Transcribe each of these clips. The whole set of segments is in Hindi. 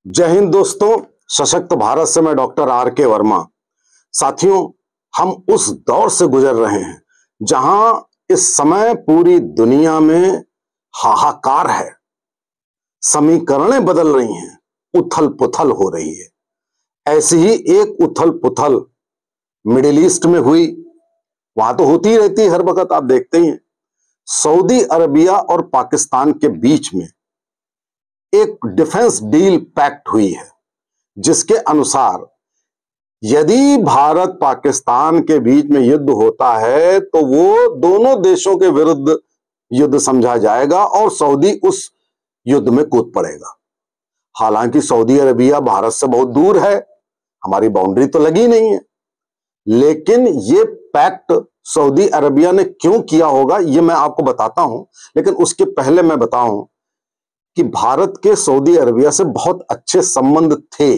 जय हिंद दोस्तों। सशक्त भारत से मैं डॉक्टर आर के वर्मा। साथियों, हम उस दौर से गुजर रहे हैं जहां इस समय पूरी दुनिया में हाहाकार है, समीकरणें बदल रही हैं, उथल पुथल हो रही है। ऐसी ही एक उथल पुथल मिडिल ईस्ट में हुई। वहां तो होती ही रहती है हर वक्त, आप देखते ही हैं। सऊदी अरबिया और पाकिस्तान के बीच में एक डिफेंस डील पैक्ट हुई है, जिसके अनुसार यदि भारत पाकिस्तान के बीच में युद्ध होता है तो वो दोनों देशों के विरुद्ध युद्ध समझा जाएगा और सऊदी उस युद्ध में कूद पड़ेगा। हालांकि सऊदी अरबिया भारत से बहुत दूर है, हमारी बाउंड्री तो लगी नहीं है, लेकिन ये पैक्ट सऊदी अरबिया ने क्यों किया होगा ये मैं आपको बताता हूं। लेकिन उसके पहले मैं बताऊं कि भारत के सऊदी अरबिया से बहुत अच्छे संबंध थे,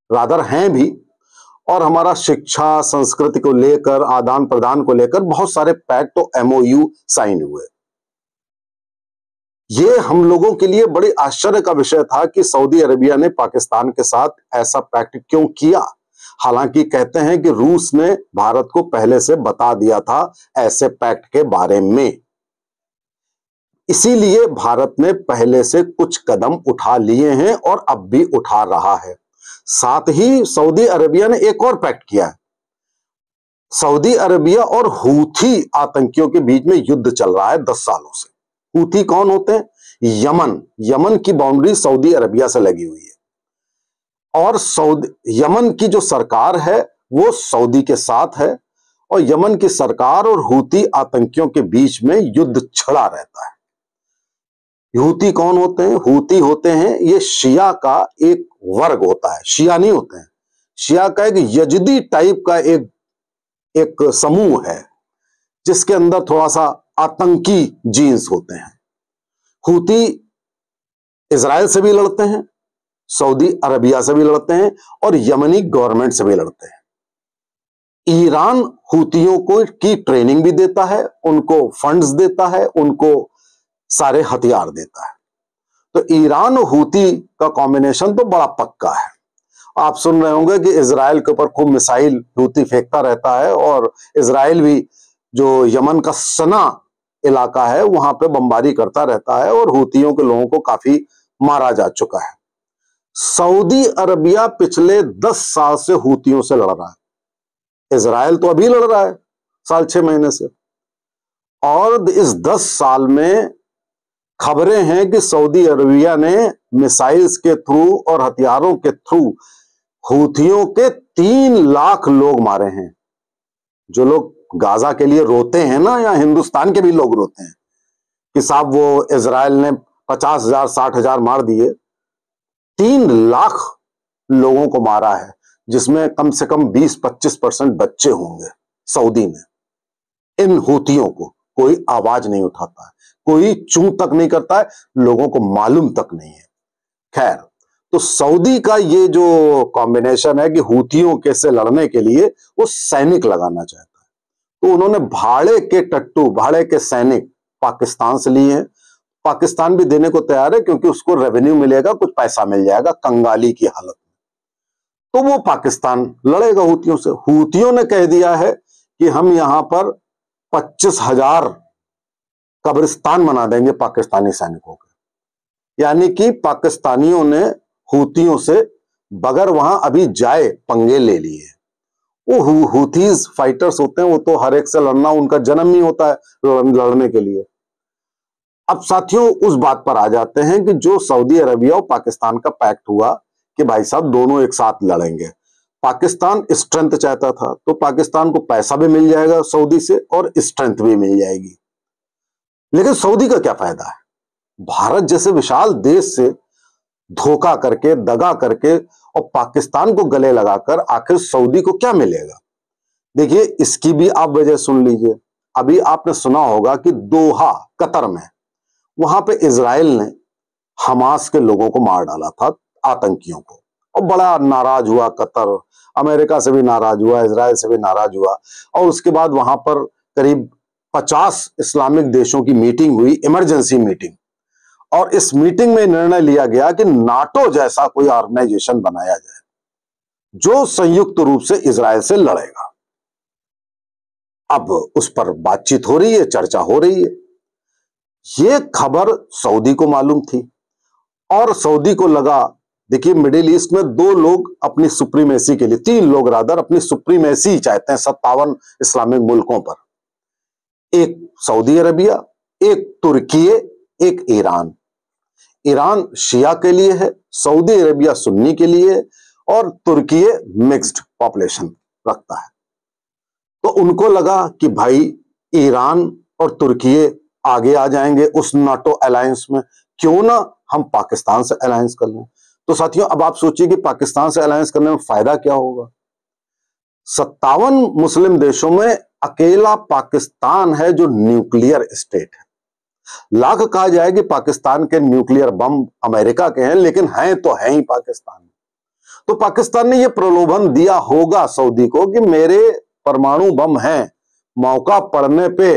रादर हैं भी, और हमारा शिक्षा संस्कृति को लेकर, आदान प्रदान को लेकर बहुत सारे पैक्ट और एमओयू साइन हुए। ये हम लोगों के लिए बड़े आश्चर्य का विषय था कि सऊदी अरबिया ने पाकिस्तान के साथ ऐसा पैक्ट क्यों किया। हालांकि कहते हैं कि रूस ने भारत को पहले से बता दिया था ऐसे पैक्ट के बारे में, इसीलिए भारत ने पहले से कुछ कदम उठा लिए हैं और अब भी उठा रहा है। साथ ही सऊदी अरबिया ने एक और पैक्ट किया है। सऊदी अरबिया और हूथी आतंकियों के बीच में युद्ध चल रहा है 10 सालों से। हूथी कौन होते हैं? यमन की बाउंड्री सऊदी अरबिया से लगी हुई है और यमन की जो सरकार है वो सऊदी के साथ है और यमन की सरकार और हूथी आतंकियों के बीच में युद्ध छिड़ा रहता है। हूथी कौन होते हैं? हूथी होते हैं, ये शिया का एक वर्ग होता है। शिया नहीं होते हैं, शिया का एक यजिदी टाइप का एक समूह है जिसके अंदर थोड़ा सा आतंकी जीन्स होते हैं। हूथी इजराइल से भी लड़ते हैं, सऊदी अरबिया से भी लड़ते हैं और यमनी गवर्नमेंट से भी लड़ते हैं। ईरान हूथियों को की ट्रेनिंग भी देता है, उनको फंड्स देता है, उनको सारे हथियार देता है। तो ईरान और हूथी का कॉम्बिनेशन तो बड़ा पक्का है। आप सुन रहे होंगे कि इजराइल के ऊपर खूब मिसाइल हूथी फेंकता रहता है और इजराइल भी जो यमन का सना इलाका है वहां पे बमबारी करता रहता है और हूथियों के लोगों को काफी मारा जा चुका है। सऊदी अरबिया पिछले 10 साल से हूथियों से लड़ रहा है। इजराइल तो अभी लड़ रहा है साल 6 महीने से, और इस 10 साल में खबरें हैं कि सऊदी अरबिया ने मिसाइल्स के थ्रू और हथियारों के थ्रू हूथियों के 3 लाख लोग मारे हैं। जो लोग गाजा के लिए रोते हैं ना, या हिंदुस्तान के भी लोग रोते हैं कि साहब वो इजराइल ने 50,000 60,000 मार दिए, 3 लाख लोगों को मारा है, जिसमें कम से कम 20-25% बच्चे होंगे। सऊदी में इन हूथियों को कोई आवाज नहीं उठाता है, कोई चूं तक नहीं करता है, लोगों को मालूम तक नहीं है। खैर, तो सऊदी का ये जो कॉम्बिनेशन है कि हूथियों के से लड़ने के लिए वो सैनिक लगाना चाहता है, तो उन्होंने भाड़े के टट्टू, भाड़े के सैनिक पाकिस्तान से लिए हैं। पाकिस्तान भी देने को तैयार है क्योंकि उसको रेवेन्यू मिलेगा, कुछ पैसा मिल जाएगा कंगाली की हालत में, तो वो पाकिस्तान लड़ेगा हूथियों से। हूथियों ने कह दिया है कि हम यहां पर 25,000 कब्रिस्तान बना देंगे पाकिस्तानी सैनिकों के। यानी कि पाकिस्तानियों ने हूथियों से बगैर वहां अभी जाए पंगे ले लिए। वो हूथीज फाइटर्स होते हैं, वो तो हर एक से लड़ना उनका जन्म ही होता है, लड़ने के लिए। अब साथियों, उस बात पर आ जाते हैं कि जो सऊदी अरबिया और पाकिस्तान का पैक्ट हुआ कि भाई साहब दोनों एक साथ लड़ेंगे। पाकिस्तान स्ट्रेंथ चाहता था, तो पाकिस्तान को पैसा भी मिल जाएगा सऊदी से और स्ट्रेंथ भी मिल जाएगी। लेकिन सऊदी का क्या फायदा है? भारत जैसे विशाल देश से धोखा करके, दगा करके और पाकिस्तान को गले लगाकर आखिर सऊदी को क्या मिलेगा? देखिए, इसकी भी आप वजह सुन लीजिए। अभी आपने सुना होगा कि दोहा, कतर में, वहां पे इजराइल ने हमास के लोगों को मार डाला था, आतंकियों को, और बड़ा नाराज हुआ कतर। अमेरिका से भी नाराज हुआ, इजराइल से भी नाराज हुआ, और उसके बाद वहां पर करीब 50 इस्लामिक देशों की मीटिंग हुई, इमरजेंसी मीटिंग, और इस मीटिंग में निर्णय लिया गया कि नाटो जैसा कोई ऑर्गेनाइजेशन बनाया जाए जो संयुक्त रूप से इजराइल से लड़ेगा। अब उस पर बातचीत हो रही है, चर्चा हो रही है। यह खबर सऊदी को मालूम थी और सऊदी को लगा, देखिए मिडिल ईस्ट में दो लोग अपनी सुप्रीमेसी के लिए, तीन लोग रादर अपनी सुप्रीमेसी चाहते हैं 57 इस्लामिक मुल्कों पर। एक सऊदी अरबिया, एक तुर्की, एक ईरान। ईरान शिया के लिए है, सऊदी अरबिया सुन्नी के लिए, और तुर्की मिक्स्ड पॉपुलेशन रखता है। तो उनको लगा कि भाई ईरान और तुर्की आगे आ जाएंगे उस नाटो अलायंस में, क्यों ना हम पाकिस्तान से अलायंस कर लें। तो साथियों अब आप सोचिए कि पाकिस्तान से अलायंस करने में फायदा क्या होगा। 57 मुस्लिम देशों में अकेला पाकिस्तान है जो न्यूक्लियर स्टेट है। लाख कहा जाए कि पाकिस्तान के न्यूक्लियर बम अमेरिका के हैं, लेकिन हैं तो हैं ही पाकिस्तान में। तो पाकिस्तान ने यह प्रलोभन दिया होगा सऊदी को कि मेरे परमाणु बम हैं, मौका पड़ने पे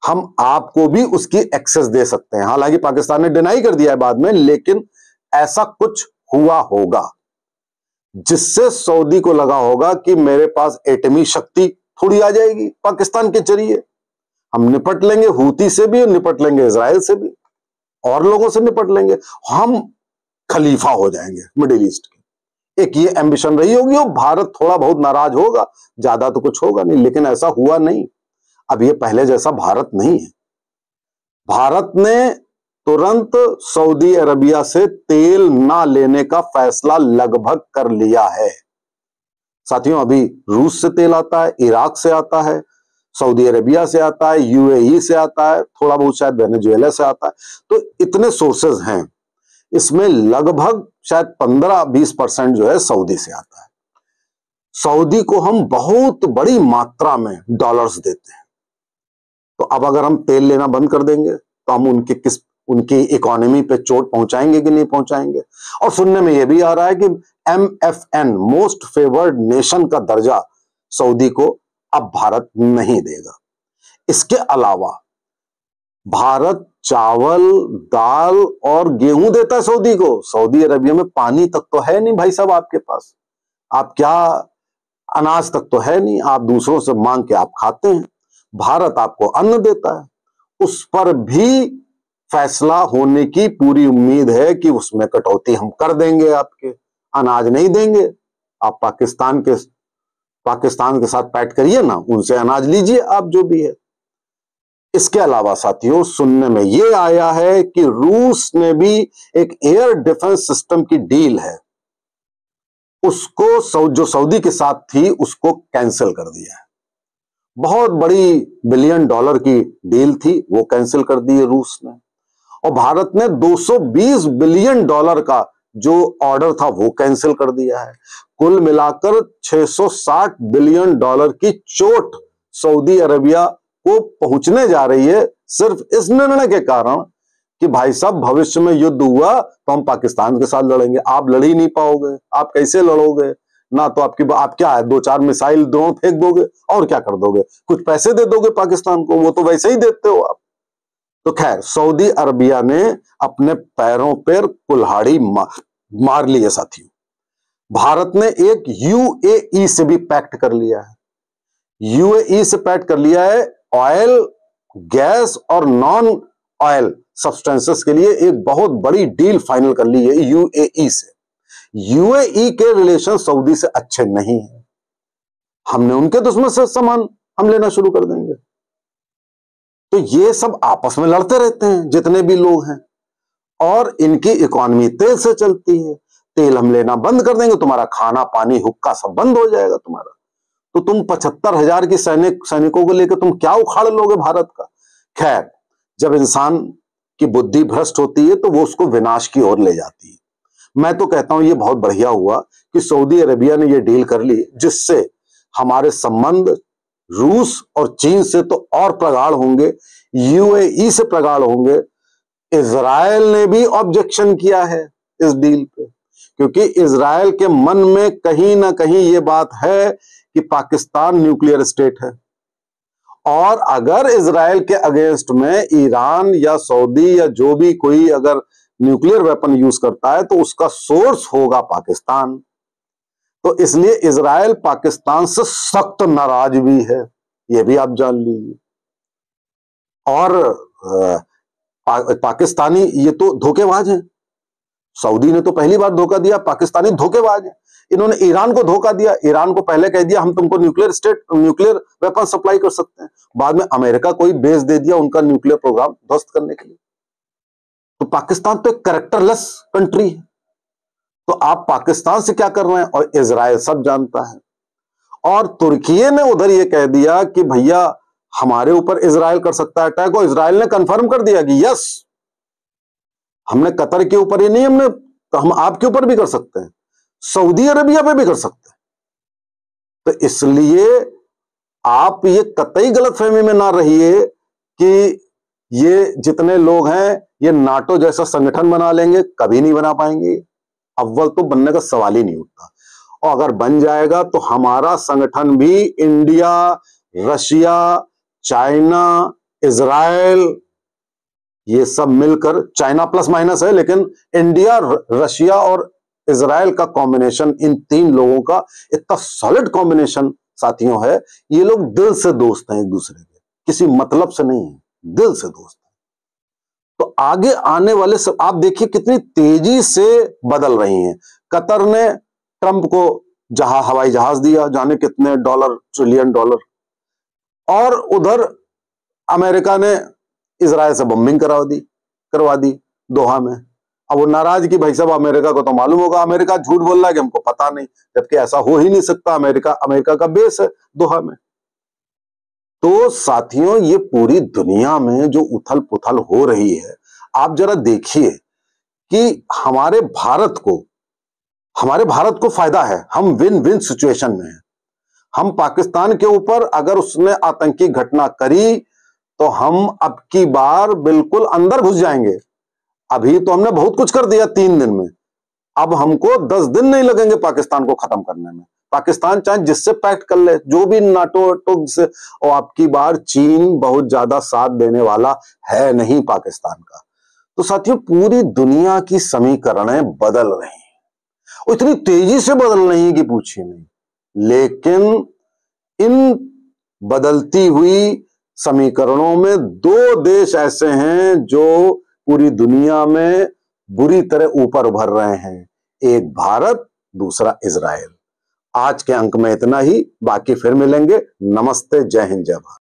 हम आपको भी उसकी एक्सेस दे सकते हैं। हालांकि पाकिस्तान ने डिनाई कर दिया है बाद में, लेकिन ऐसा कुछ हुआ होगा जिससे सऊदी को लगा होगा कि मेरे पास एटमी शक्ति थोड़ी आ जाएगी पाकिस्तान के जरिए, हम निपट लेंगे हूती से भी, निपट लेंगे इजराइल से भी, और लोगों से निपट लेंगे, हम खलीफा हो जाएंगे मिडिल ईस्ट के। एक ये एम्बिशन रही होगी और भारत थोड़ा बहुत नाराज होगा, ज्यादा तो कुछ होगा नहीं, लेकिन ऐसा हुआ नहीं। अब ये पहले जैसा भारत नहीं है। भारत ने तुरंत सऊदी अरबिया से तेल ना लेने का फैसला लगभग कर लिया है। साथियों अभी रूस से तेल आता है, इराक से आता है, सऊदी अरबिया से आता है, यूएई से आता है, थोड़ा बहुत शायद वेनेजुएला से आता है। तो इतने सोर्सेज हैं, इसमें लगभग शायद 15-20% जो है सऊदी से आता है। सऊदी को हम बहुत बड़ी मात्रा में डॉलर्स देते हैं। तो अब अगर हम तेल लेना बंद कर देंगे तो हम उनकी इकोनॉमी पे चोट पहुंचाएंगे कि नहीं पहुंचाएंगे। और सुनने में यह भी आ रहा है कि MFN मोस्ट फेवर्ड नेशन का दर्जा सऊदी को अब भारत नहीं देगा। इसके अलावा भारत चावल, दाल और गेहूं देता है सऊदी को। सऊदी अरबिया में पानी तक तो है नहीं भाई साहब आपके पास, आप क्या, अनाज तक तो है नहीं, आप दूसरों से मांग के आप खाते हैं। भारत आपको अन्न देता है, उस पर भी फैसला होने की पूरी उम्मीद है कि उसमें कटौती हम कर देंगे, आपके अनाज नहीं देंगे। आप पाकिस्तान के साथ पैक्ट करिए ना, उनसे अनाज लीजिए आप जो भी है। इसके अलावा साथियों सुनने में यह आया है कि रूस ने भी एक एयर डिफेंस सिस्टम की डील है, उसको जो सऊदी के साथ थी उसको कैंसिल कर दिया है। बहुत बड़ी $1 बिलियन की डील थी, वो कैंसिल कर दी है रूस ने। और भारत ने $220 बिलियन का जो ऑर्डर था वो कैंसिल कर दिया है। कुल मिलाकर $660 बिलियन की चोट सऊदी अरबिया को पहुंचने जा रही है, सिर्फ इस निर्णय के कारण कि भाई साहब भविष्य में युद्ध हुआ तो हम पाकिस्तान के साथ लड़ेंगे। आप लड़ ही नहीं पाओगे, आप कैसे लड़ोगे ना, तो आप क्या है, 2-4 मिसाइल ड्रोन फेंक दोगे और क्या कर दोगे, कुछ पैसे दे दोगे पाकिस्तान को, वो तो वैसे ही देते हो आप। तो खैर सऊदी अरबिया ने अपने पैरों पर कुल्हाड़ी मार ली है साथियों। भारत ने एक यूएई से भी पैक्ट कर लिया है, यूएई से पैक्ट कर लिया है ऑयल, गैस और नॉन ऑयल सब्सटेंसेस के लिए एक बहुत बड़ी डील फाइनल कर ली है यूएई से। यूएई के रिलेशन सऊदी से अच्छे नहीं है, हमने उनके दुश्मन से सामान हम लेना शुरू कर देंगे। तो ये सब आपस में लड़ते रहते हैं जितने भी लोग हैं, और इनकी इकोनॉमी तेल से चलती है। तेल हम लेना बंद कर देंगे, तुम्हारा खाना पानी हुक्का सब बंद हो जाएगा तुम्हारा। तो तुम 75,000 की सैनिकों को लेकर तुम क्या उखाड़ लोगे भारत का। खैर जब इंसान की बुद्धि भ्रष्ट होती है तो वो उसको विनाश की ओर ले जाती है। मैं तो कहता हूं ये बहुत बढ़िया हुआ कि सऊदी अरबिया ने ये डील कर ली, जिससे हमारे संबंध रूस और चीन से तो और प्रगाढ़ होंगे, यूएई से प्रगाढ़ होंगे। इजराइल ने भी ऑब्जेक्शन किया है इस डील पे, क्योंकि इजराइल के मन में कहीं ना कहीं ये बात है कि पाकिस्तान न्यूक्लियर स्टेट है और अगर इजराइल के अगेंस्ट में ईरान या सऊदी या जो भी कोई अगर न्यूक्लियर वेपन यूज करता है तो उसका सोर्स होगा पाकिस्तान। तो इसलिए इजराइल पाकिस्तान से सख्त नाराज भी है, यह भी आप जान लीजिए। और पाकिस्तानी ये तो धोखेबाज हैं। सऊदी ने तो पहली बार धोखा दिया, पाकिस्तानी धोखेबाज है। इन्होंने ईरान को धोखा दिया, ईरान को पहले कह दिया हम तुमको न्यूक्लियर वेपन सप्लाई कर सकते हैं, बाद में अमेरिका को ही बेस दे दिया उनका न्यूक्लियर प्रोग्राम ध्वस्त करने के लिए। तो पाकिस्तान तो एक कैरेक्टरलेस कंट्री है। तो आप पाकिस्तान से क्या कर रहे हैं, और इजराइल सब जानता है। और तुर्की ने उधर ये कह दिया कि भैया हमारे ऊपर इजराइल कर सकता है अटैक, और इजराइल ने कंफर्म कर दिया कि यस, हमने कतर के ऊपर ही नहीं, हम आपके ऊपर भी कर सकते हैं, सऊदी अरेबिया पे भी कर सकते हैं। तो इसलिए आप ये कतई गलतफहमी में ना रहिए कि ये जितने लोग हैं ये नाटो जैसा संगठन बना लेंगे, कभी नहीं बना पाएंगे। अव्वल तो बनने का सवाल ही नहीं उठता, और अगर बन जाएगा तो हमारा संगठन भी इंडिया, रशिया, चाइना, इजराइल, ये सब मिलकर, चाइना प्लस माइनस है लेकिन इंडिया, रशिया और इजराइल का कॉम्बिनेशन, इन तीन लोगों का इतना सॉलिड कॉम्बिनेशन साथियों है। ये लोग दिल से दोस्त हैं एक दूसरे के, किसी मतलब से नहीं है, दिल से दोस्त हैं। तो आगे आने वाले सब आप देखिए कितनी तेजी से बदल रही हैं। कतर ने ट्रंप को हवाई जहाज दिया, जाने कितने डॉलर, ट्रिलियन डॉलर, और उधर अमेरिका ने इजराइल से बम्बिंग करवा दी दोहा में। अब वो नाराज कि भाई साहब अमेरिका को तो मालूम होगा, अमेरिका झूठ बोल रहा है कि हमको पता नहीं, जबकि ऐसा हो ही नहीं सकता। अमेरिका का बेस है दोहा में। तो साथियों ये पूरी दुनिया में जो उथल पुथल हो रही है, आप जरा देखिए कि हमारे भारत को फायदा है, हम विन विन सिचुएशन में हैं। हम पाकिस्तान के ऊपर अगर उसने आतंकी घटना करी तो हम अब की बार बिल्कुल अंदर घुस जाएंगे। अभी तो हमने बहुत कुछ कर दिया 3 दिन में, अब हमको 10 दिन नहीं लगेंगे पाकिस्तान को खत्म करने में। पाकिस्तान चाहे जिससे पैक्ट कर ले, जो भी नाटो से, और आपकी बार चीन बहुत ज्यादा साथ देने वाला है नहीं पाकिस्तान का। तो साथियों पूरी दुनिया की समीकरणें बदल रही हैं, इतनी तेजी से बदल रही है कि पूछिए नहीं। लेकिन इन बदलती हुई समीकरणों में 2 देश ऐसे हैं जो पूरी दुनिया में बुरी तरह ऊपर उभर रहे हैं, एक भारत, दूसरा इजराइल। आज के अंक में इतना ही, बाकी फिर मिलेंगे। नमस्ते, जय हिंद, जय भारत।